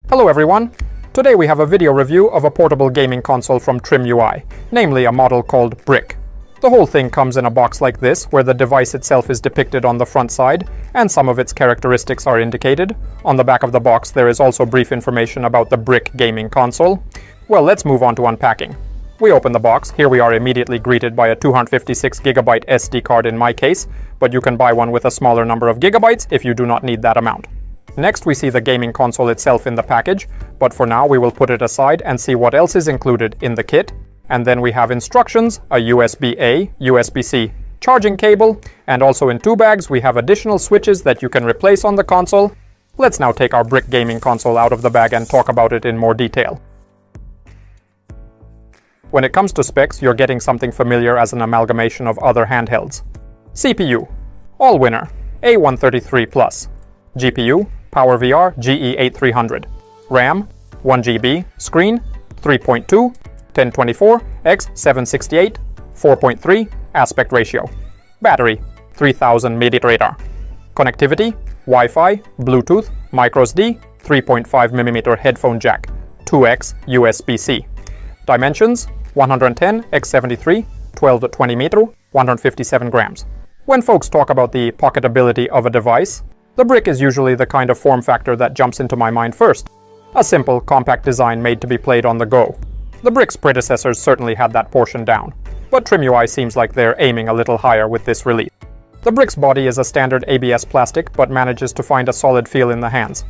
Hello everyone! Today we have a video review of a portable gaming console from TRIMUI, namely a model called Brick. The whole thing comes in a box like this, where the device itself is depicted on the front side, and some of its characteristics are indicated. On the back of the box there is also brief information about the Brick gaming console. Well, let's move on to unpacking. We open the box. Here we are immediately greeted by a 256GB SD card in my case, but you can buy one with a smaller number of gigabytes if you do not need that amount. Next we see the gaming console itself in the package, but for now we will put it aside and see what else is included in the kit. And then we have instructions, a USB-A, USB-C charging cable, and also in two bags we have additional switches that you can replace on the console. Let's now take our Brick gaming console out of the bag and talk about it in more detail. When it comes to specs, you're getting something familiar as an amalgamation of other handhelds. CPU, all-winner, A133+. GPU, PowerVR GE8300. RAM, 1GB. Screen, 3.2, 1024 x 768, 4.3 aspect ratio. Battery, 3000 mAh. Connectivity, Wi-Fi, Bluetooth, microSD, 3.5mm headphone jack, 2x USB-C. Dimensions, 110 x 73, 12 to 20 meter, 157 grams. When folks talk about the pocketability of a device, the Brick is usually the kind of form factor that jumps into my mind first. A simple, compact design made to be played on the go. The Brick's predecessors certainly had that portion down, but TRIMUI seems like they're aiming a little higher with this release. The Brick's body is a standard ABS plastic, but manages to find a solid feel in the hands.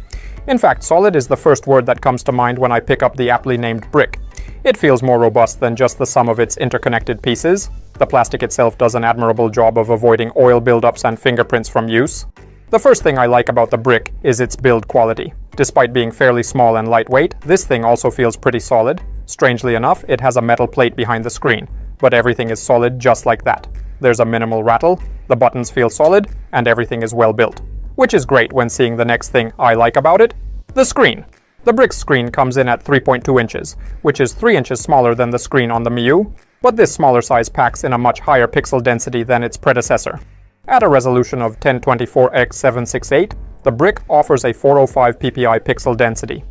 In fact, solid is the first word that comes to mind when I pick up the aptly named Brick. It feels more robust than just the sum of its interconnected pieces. The plastic itself does an admirable job of avoiding oil buildups and fingerprints from use. The first thing I like about the Brick is its build quality. Despite being fairly small and lightweight, this thing also feels pretty solid. Strangely enough, it has a metal plate behind the screen, but everything is solid just like that. There's a minimal rattle, the buttons feel solid, and everything is well built. Which is great when seeing the next thing I like about it, the screen. The Brick screen comes in at 3.2 inches, which is 3 inches smaller than the screen on the MIUI, but this smaller size packs in a much higher pixel density than its predecessor. At a resolution of 1024 x 768, the Brick offers a 405 ppi pixel density.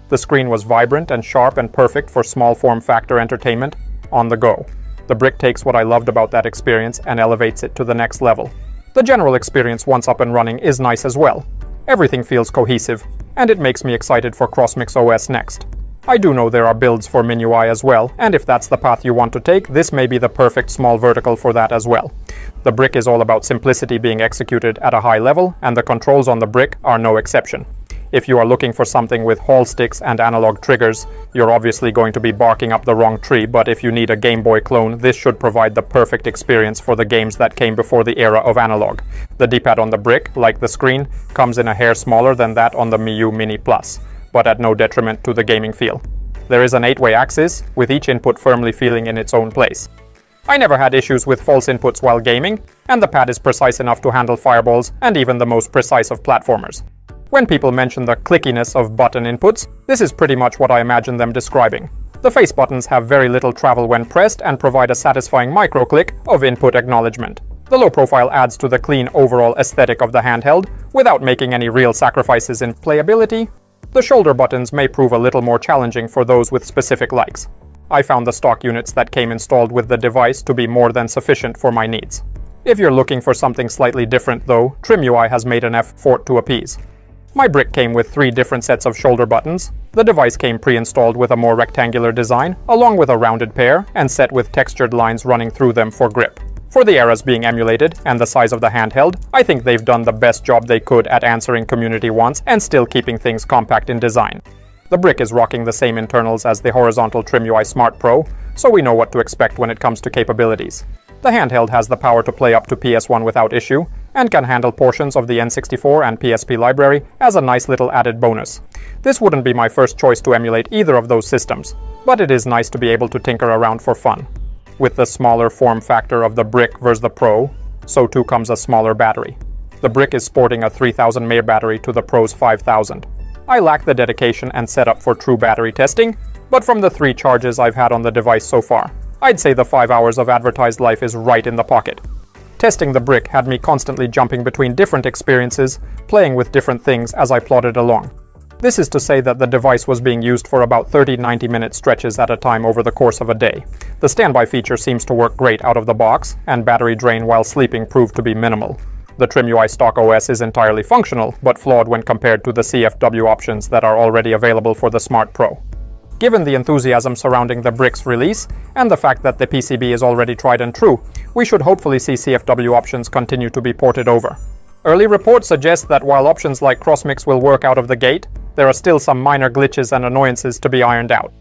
The screen was vibrant and sharp and perfect for small form factor entertainment on the go. The Brick takes what I loved about that experience and elevates it to the next level. The general experience once up and running is nice as well. Everything feels cohesive, and it makes me excited for CrossMix OS next. I do know there are builds for MIUI as well, and if that's the path you want to take, this may be the perfect small vertical for that as well. The Brick is all about simplicity being executed at a high level, and the controls on the Brick are no exception. If you are looking for something with hall sticks and analog triggers, you're obviously going to be barking up the wrong tree, but if you need a Game Boy clone, this should provide the perfect experience for the games that came before the era of analog. The D-pad on the Brick, like the screen, comes in a hair smaller than that on the MIUI Mini Plus, but at no detriment to the gaming feel. There is an 8-way axis, with each input firmly feeling in its own place. I never had issues with false inputs while gaming, and the pad is precise enough to handle fireballs and even the most precise of platformers. When people mention the clickiness of button inputs, this is pretty much what I imagine them describing. The face buttons have very little travel when pressed and provide a satisfying micro-click of input acknowledgement. The low profile adds to the clean overall aesthetic of the handheld, without making any real sacrifices in playability. The shoulder buttons may prove a little more challenging for those with specific likes. I found the stock units that came installed with the device to be more than sufficient for my needs. If you're looking for something slightly different though, TRIMUI has made an effort to appease. My Brick came with 3 different sets of shoulder buttons. The device came pre-installed with a more rectangular design, along with a rounded pair, and set with textured lines running through them for grip. For the eras being emulated, and the size of the handheld, I think they've done the best job they could at answering community wants and still keeping things compact in design. The Brick is rocking the same internals as the horizontal TRIMUI Smart Pro, so we know what to expect when it comes to capabilities. The handheld has the power to play up to PS1 without issue, and can handle portions of the N64 and PSP library as a nice little added bonus. This wouldn't be my first choice to emulate either of those systems, but it is nice to be able to tinker around for fun. With the smaller form factor of the Brick versus the Pro, so too comes a smaller battery. The Brick is sporting a 3000 mAh battery to the Pro's 5000. I lack the dedication and setup for true battery testing, but from the 3 charges I've had on the device so far, I'd say the 5 hours of advertised life is right in the pocket. Testing the Brick had me constantly jumping between different experiences, playing with different things as I plodded along. This is to say that the device was being used for about 30-90-minute stretches at a time over the course of a day. The standby feature seems to work great out of the box, and battery drain while sleeping proved to be minimal. The TRIMUI stock OS is entirely functional, but flawed when compared to the CFW options that are already available for the Smart Pro. Given the enthusiasm surrounding the Brick's release, and the fact that the PCB is already tried and true, we should hopefully see CFW options continue to be ported over. Early reports suggest that while options like crossmix will work out of the gate, there are still some minor glitches and annoyances to be ironed out.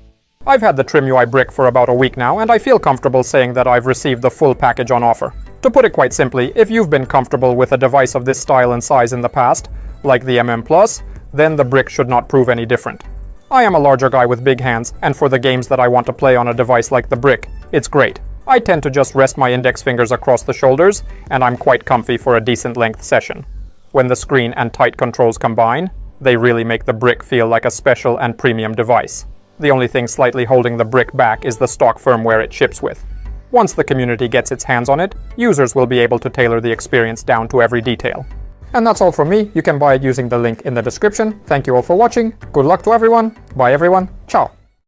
I've had the TRIMUI Brick for about a week now, and I feel comfortable saying that I've received the full package on offer. To put it quite simply, if you've been comfortable with a device of this style and size in the past, like the MM Plus, then the Brick should not prove any different. I am a larger guy with big hands, and for the games that I want to play on a device like the Brick, it's great. I tend to just rest my index fingers across the shoulders, and I'm quite comfy for a decent length session. When the screen and tight controls combine, they really make the Brick feel like a special and premium device. The only thing slightly holding the Brick back is the stock firmware it ships with. Once the community gets its hands on it, users will be able to tailor the experience down to every detail. And that's all from me. You can buy it using the link in the description. Thank you all for watching. Good luck to everyone. Bye everyone. Ciao.